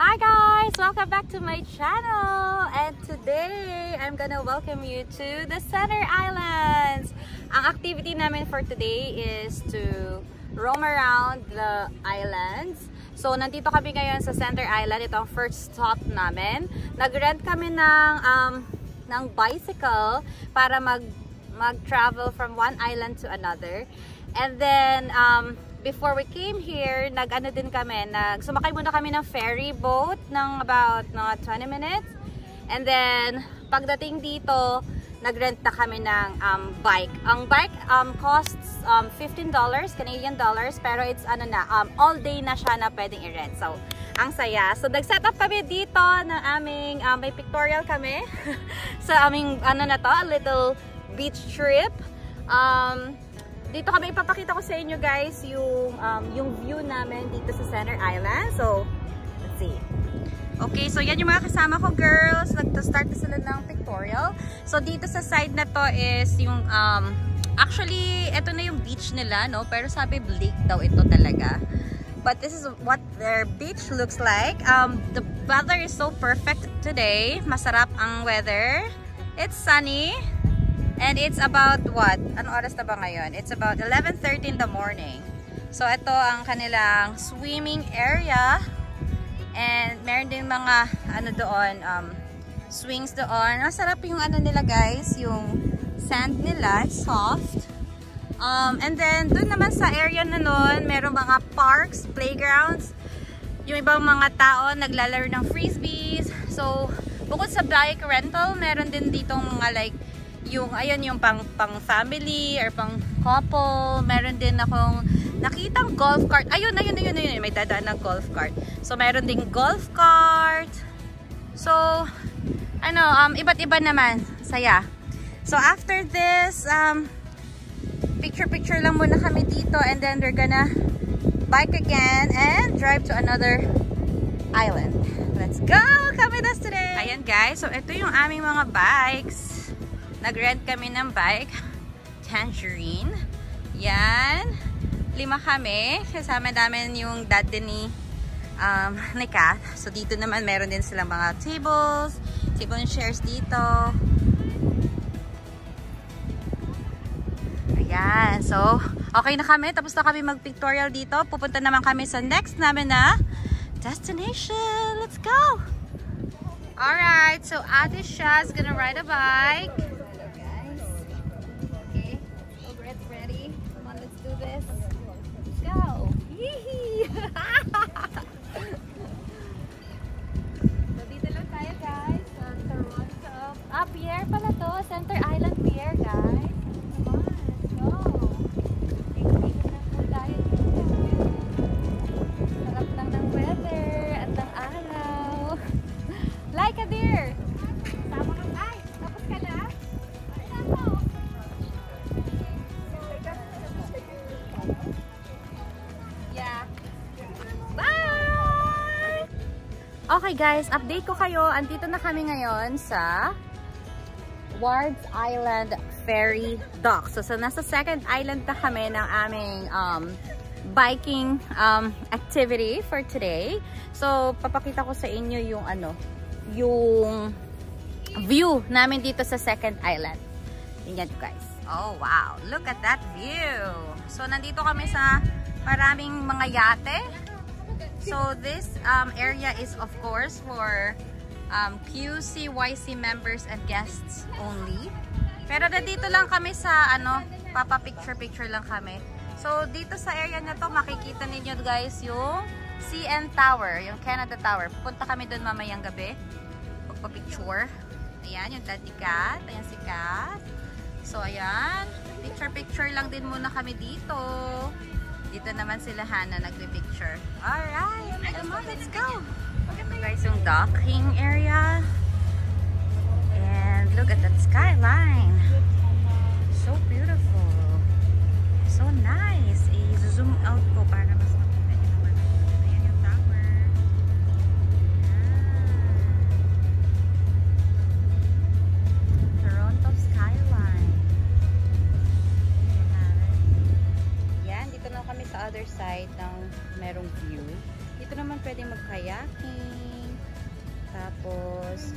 Hi guys! Welcome back to my channel! And today, I'm gonna welcome you to the Center Islands! Ang activity namin for today is to roam around the islands. So, nandito kami ngayon sa Center Island. Ito ang first stop namin. Nag-rent kami ng bicycle para mag-travel from one island to another. And then, before we came here, sumakay muna kami ng ferry boat ng about 20 minutes. And then, pagdating dito, nagrent na kami ng bike. Ang bike costs $15 Canadian dollars, pero it's all day na siya na pwedeng i-rent. So, ang saya. So, nag-set up kami dito ng aming, may pictorial kami sa aming, a little beach trip. Dito kami ipapakita ko sa inyo guys yung view namin dito sa Center Island. So, let's see. Okay, so yan yung mga kasama ko girls. Nag-start na sila ng pictorial. So, dito sa side na to is yung, actually, ito na yung beach nila, no? Pero sabi lake daw ito talaga. But this is what their beach looks like. The weather is so perfect today. Masarap ang weather. It's sunny. And it's about what? Anong oras na ba ngayon? It's about 11:30 in the morning. So, ito ang kanilang swimming area. And meron din mga, swings doon. Masarap yung nila guys, yung sand nila, soft. And then, dun naman sa area na nun, meron mga parks, playgrounds. Yung ibang mga tao naglalaro ng frisbees. So, bukod sa bike rental, meron din ditong mga like, yung pang family or pang couple. Meron din akong nakitang golf cart. Ayun, may dadaan ng golf cart. So, meron ding golf cart. So, iba't iba naman. Saya. So, after this, picture lang muna kami dito and then we're gonna bike again and drive to another island. Let's go! Come with us today! Ayan guys, so ito yung aming mga bikes. Nag-rent kami ng bike. Tangerine. Yan. 5 kami. Kasama namin yung dad din ni Kat. So, dito naman meron din silang mga tables. Table and chairs dito. Ayan. So, okay na kami. Tapos na kami mag-pictorial dito. Pupunta naman kami sa next namin na destination. Let's go! Alright. So, Ate Shaz gonna ride a bike. This. Let's go! Yee! So, dito lang tayo guys sa Toronto. Pier pala to. Center Island Pier guys. Come on, let's go! Ikot-ikot lang po tayo dito. Sarap lang ng weather at ng araw. Like a deer! Sama ka ba? Tapos ka na? Ay, ako! Okay guys, update ko kayo. Andito na kami ngayon sa Wards Island Ferry Dock. So, nasa second island na kami ng aming biking activity for today. So, papakita ko sa inyo yung yung view namin dito sa second island. Tingnan nyo guys. Oh wow, look at that view. So, nandito kami sa maraming mga yate. So, this area is of course for QCYC members and guests only. Pero nandito lang kami sa papa-picture lang kami. So, dito sa area na to, makikita ninyo guys yung CN Tower, yung Canada Tower. Pupunta kami doon mamayang gabi. Magpa-picture. Ayan, yung Daddy Kat. Ayan si Kat. So, ayan. Picture lang din muna kami dito. Dito naman sila Hannah nagbe-picture. Alright, come on, let's go! Ito guys yung docking area. And look at that skyline. So beautiful. So nice. I-zoom out ko para mas makita nyo naman. Ayan yung tower. Toronto skyline. Yan, dito na kami sa other side ng merong view. Dito naman pwede mag-kayaking. Tapos,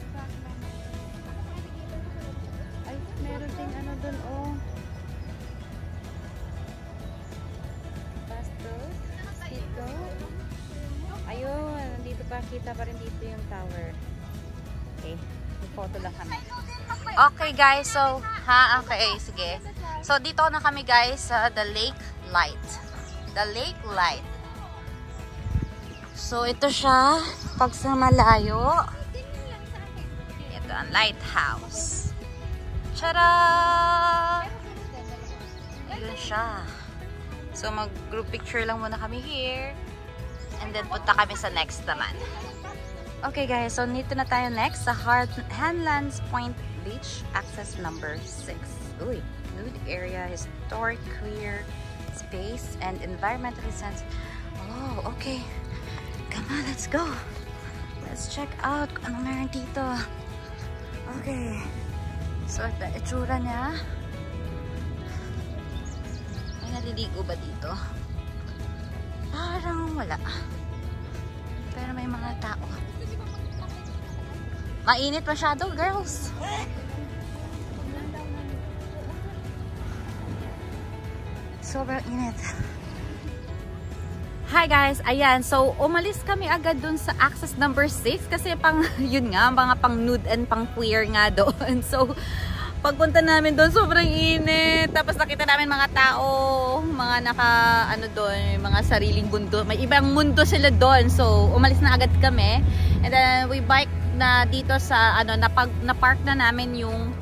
ay, meron ding ano dun, oh. Pasto, dito. Ayun, nandito pa, kita pa rin dito yung tower. Okay, may photo lang kami. Okay guys, so, okay, sige. So, dito na kami guys sa the Lake Light. The Lake Light. So, ito siya, pag sa malayo. Ito ang lighthouse. Tada! Yun siya. So, mag-group picture lang muna kami here. And then, punta kami sa next naman. Okay guys, so dito na tayo next sa Hanlan's Point Beach, access number 6. Uy, nude area, historic, clear space, and environmentally sensitive. Oh, okay. Come on, let's go. Let's check out kung ano meron dito. Okay. So, ito, itsura niya. May naliligo ba dito? Parang wala. Pero may mga tao. Mainit masyado, girls. Sobrang init. Hi guys, ayan. So, umalis kami agad dun sa access number 6 kasi pang, yun nga, mga pang nude and pang queer nga doon. So, pagpunta namin doon, sobrang init. Tapos nakita namin mga tao, mga naka, ano doon, mga sariling mundo. May ibang mundo sila doon. So, umalis na agad kami. And then, we bike na dito sa, ano, na-park na namin yung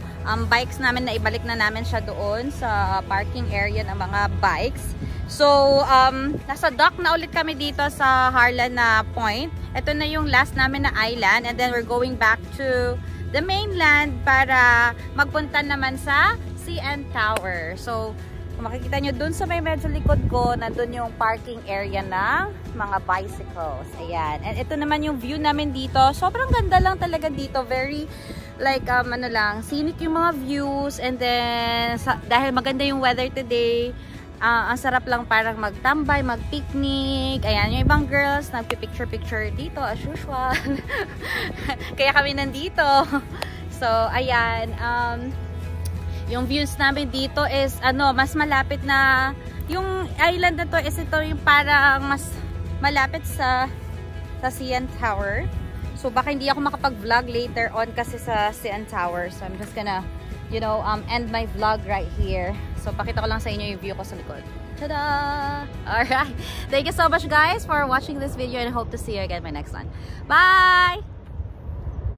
bikes namin, na ibalik na namin siya doon sa parking area ng mga bikes. So, nasa dock na ulit kami dito sa Harlan na Point. Ito na yung last namin na island. And then, we're going back to the mainland para magpunta naman sa CN Tower. So, kung makikita nyo dun sa may medyo likod ko, nandun yung parking area ng mga bicycles. Ayan. And ito naman yung view namin dito. Sobrang ganda lang talaga dito. Very, like, ano lang, scenic yung mga views. And then, dahil maganda yung weather today, ang sarap lang parang magtambay, mag-picnic. Ayan, yung ibang girls nagpipicture-picture dito as usual. Kaya kami nandito. So, ayan. Yung views namin dito is, ano, mas malapit na, yung island na to is ito yung parang mas malapit sa CN Tower. So, baka hindi ako makapag-vlog later on kasi sa CN Tower. So, I'm just gonna, you know, end my vlog right here. So, pakita ko lang sa inyo yung view ko sa likod. Tada! Alright. Thank you so much guys for watching this video and I hope to see you again in my next one. Bye!